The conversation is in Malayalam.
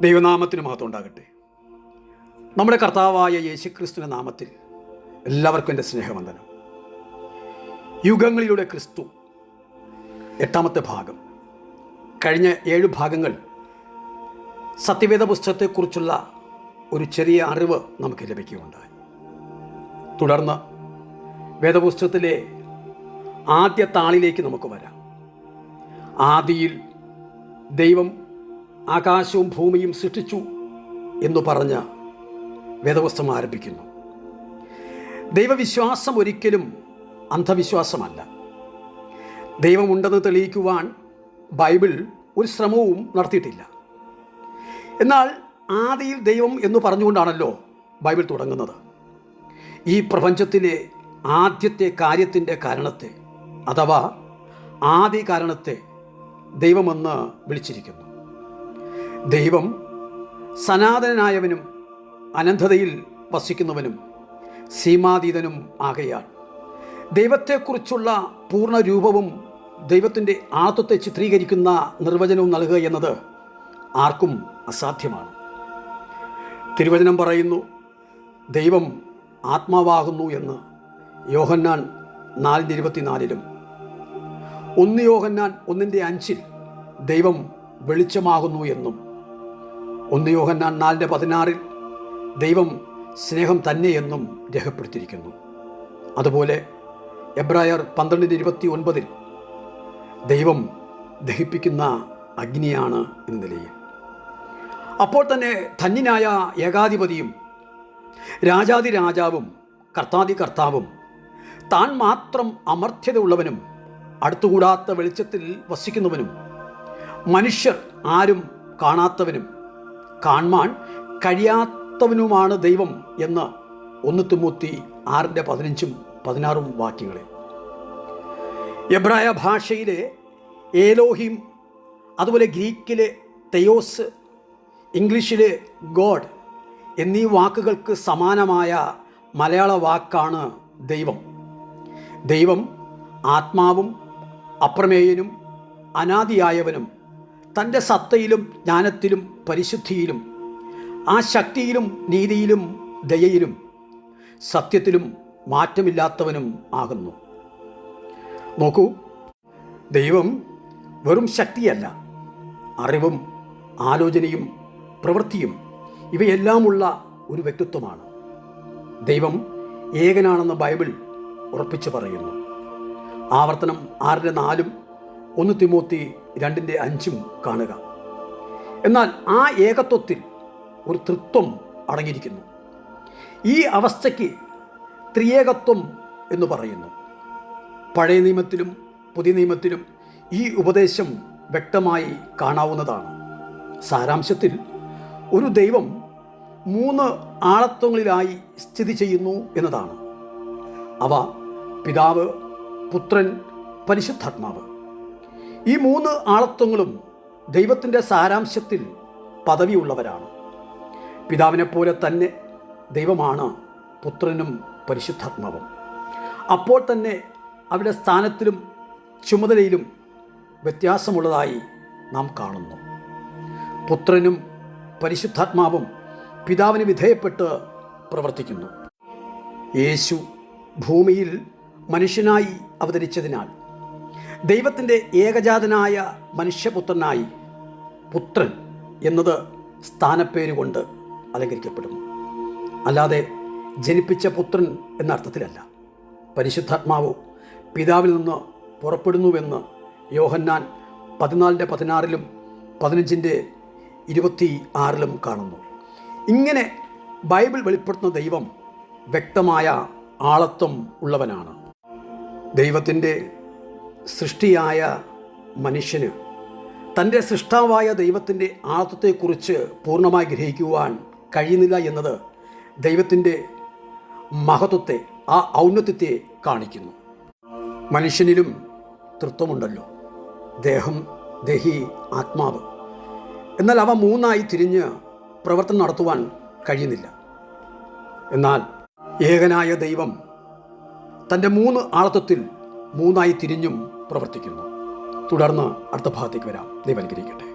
ദൈവനാമത്തിന് മഹത്വം ഉണ്ടാകട്ടെ. നമ്മുടെ കർത്താവായ യേശുക്രിസ്തുവിൻ്റെ നാമത്തിൽ എല്ലാവർക്കും എൻ്റെ സ്നേഹവന്ദനം. യുഗങ്ങളിലൂടെ ക്രിസ്തു 8-ാമത്തെ ഭാഗം. കഴിഞ്ഞ 7 ഭാഗങ്ങൾ സത്യവേദ പുസ്തകത്തെക്കുറിച്ചുള്ള ഒരു ചെറിയ അറിവ് നമുക്ക് ലഭിക്കുകയുണ്ടായി. തുടർന്ന് വേദപുസ്തകത്തിലെ ആദ്യ താളിലേക്ക് നമുക്ക് വരാം. ആദിയിൽ ദൈവം ആകാശവും ഭൂമിയും സൃഷ്ടിച്ചു എന്നു പറഞ്ഞ് വേദപുസ്തകം ആരംഭിക്കുന്നു. ദൈവവിശ്വാസം ഒരിക്കലും അന്ധവിശ്വാസമല്ല. ദൈവമുണ്ടെന്ന് തെളിയിക്കുവാൻ ബൈബിൾ ഒരു ശ്രമവും നടത്തിയിട്ടില്ല. എന്നാൽ ആദിയിൽ ദൈവം എന്ന് പറഞ്ഞുകൊണ്ടാണല്ലോ ബൈബിൾ തുടങ്ങുന്നത്. ഈ പ്രപഞ്ചത്തിലെ ആദ്യത്തെ കാര്യത്തിൻ്റെ കാരണത്തെ അഥവാ ആദി കാരണത്തെ ദൈവമെന്ന് വിളിച്ചിരിക്കുന്നു. ദൈവം സനാതനായവനും അനന്തതയിൽ വസിക്കുന്നവനും സീമാതീതനും ആകയാൽ ദൈവത്തെക്കുറിച്ചുള്ള പൂർണ്ണ രൂപവും ദൈവത്തിൻ്റെ ആത്മത്തെ ചിത്രീകരിക്കുന്ന നിർവചനവും നൽകുക എന്നത് ആർക്കും അസാധ്യമാണ്. തിരുവചനം പറയുന്നു, ദൈവം ആത്മാവാകുന്നു എന്ന് യോഹന്നാൻ 4:24 1 യോഹന്നാൻ 1:5 ദൈവം വെളിച്ചമാകുന്നു എന്നും 1 യോഹന്നാൻ 4:16 ദൈവം സ്നേഹം തന്നെയെന്നും രേഖപ്പെടുത്തിയിരിക്കുന്നു. അതുപോലെ എബ്രായർ 12:29 ദൈവം ദഹിപ്പിക്കുന്ന അഗ്നിയാണ് എന്ന നിലയിൽ. അപ്പോൾ തന്നെ ധന്യനായ ഏകാധിപതിയും രാജാതിരാജാവും കർത്താവും താൻ മാത്രം അമർത്യതയുള്ളവനും അടുത്തുകൂടാത്ത വെളിച്ചത്തിൽ വസിക്കുന്നവനും മനുഷ്യർ ആരും കാണാത്തവനും കാൺമാൻ കഴിയാത്തവനുമാണ് ദൈവം എന്ന് 1 തിമോത്തി 6:15-16 വാക്യങ്ങളിൽ. എബ്രായ ഭാഷയിലെ ഏലോഹിം, അതുപോലെ ഗ്രീക്കിലെ തെയോസ്, ഇംഗ്ലീഷിലെ ഗോഡ് എന്നീ വാക്കുകൾക്ക് സമാനമായ മലയാള വാക്കാണ് ദൈവം. ദൈവം ആത്മാവും അപ്രമേയനും അനാദിയായവനും തൻ്റെ സത്തയിലും ജ്ഞാനത്തിലും പരിശുദ്ധിയിലും ആ ശക്തിയിലും നീതിയിലും ദയയിലും സത്യത്തിലും മാറ്റമില്ലാത്തവനും ആകുന്നു. നോക്കൂ, ദൈവം വെറും ശക്തിയല്ല, അറിവും ആലോചനയും പ്രവൃത്തിയും ഇവയെല്ലാമുള്ള ഒരു വ്യക്തിത്വമാണ്. ദൈവം ഏകനാണെന്ന് ബൈബിൾ ഉറപ്പിച്ചു പറയുന്നു. ആവർത്തനം 6:4 1 തിമോത്തി 2:5 കാണുക. എന്നാൽ ആ ഏകത്വത്തിൽ ഒരു തൃത്വം അടങ്ങിയിരിക്കുന്നു. ഈ അവസ്ഥയ്ക്ക് ത്രിയേകത്വം എന്ന് പറയുന്നു. പഴയ നിയമത്തിലും പുതിയ നിയമത്തിലും ഈ ഉപദേശം വ്യക്തമായി കാണാവുന്നതാണ്. സാരാംശത്തിൽ ഒരു ദൈവം 3 ആളത്വങ്ങളിലായി സ്ഥിതി ചെയ്യുന്നു എന്നതാണ്. അവ പിതാവ്, പുത്രൻ, പരിശുദ്ധാത്മാവ്. ഈ 3 ആളത്വങ്ങളും ദൈവത്തിൻ്റെ സാരാംശത്തിൽ പദവിയുള്ളവരാണ്. പിതാവിനെപ്പോലെ തന്നെ ദൈവമാണ് പുത്രനും പരിശുദ്ധാത്മാവും. അപ്പോൾ തന്നെ അവരുടെ സ്ഥാനത്തിലും ചുമതലയിലും വ്യത്യാസമുള്ളതായി നാം കാണുന്നു. പുത്രനും പരിശുദ്ധാത്മാവും പിതാവിന് വിധേയപ്പെട്ട് പ്രവർത്തിക്കുന്നു. യേശു ഭൂമിയിൽ മനുഷ്യനായി അവതരിച്ചതിനാൽ ദൈവത്തിൻ്റെ ഏകജാതനായ മനുഷ്യപുത്രനായി പുത്രൻ എന്നത് സ്ഥാനപ്പേരുകൊണ്ട് അലങ്കരിക്കപ്പെടുന്നു. അല്ലാതെ ജനിപ്പിച്ച പുത്രൻ എന്ന അർത്ഥത്തിലല്ല. പരിശുദ്ധാത്മാവ് പിതാവിൽ നിന്ന് പുറപ്പെടുന്നുവെന്ന് യോഹന്നാൻ 14:16 15:26 കാണുന്നു. ഇങ്ങനെ ബൈബിൾ വെളിപ്പെടുത്തുന്ന ദൈവം വ്യക്തമായ ആളത്വം ഉള്ളവനാണ്. ദൈവത്തിൻ്റെ സൃഷ്ടിയായ മനുഷ്യന് തൻ്റെ സൃഷ്ടാവായ ദൈവത്തിൻ്റെ ആത്മത്തെക്കുറിച്ച് പൂർണ്ണമായി ഗ്രഹിക്കുവാൻ കഴിയുന്നില്ല എന്നത് ദൈവത്തിൻ്റെ മഹത്വത്തെ, ആ ഔന്നത്യത്തെ കാണിക്കുന്നു. മനുഷ്യനിലും തൃത്വമുണ്ടല്ലോ, ദേഹം, ദേഹി, ആത്മാവ്. എന്നാൽ അവ 3ആയി തിരിഞ്ഞ് പ്രവർത്തനം നടത്തുവാൻ കഴിയുന്നില്ല. എന്നാൽ ഏകനായ ദൈവം തൻ്റെ 3 ആളത്വത്തിൽ 3ആയി തിരിഞ്ഞും പ്രവർത്തിക്കുന്നു. തുടർന്ന് അടുത്ത ഭാഗത്തേക്ക് വരാം. ദൈവം അനുഗ്രഹിക്കട്ടെ.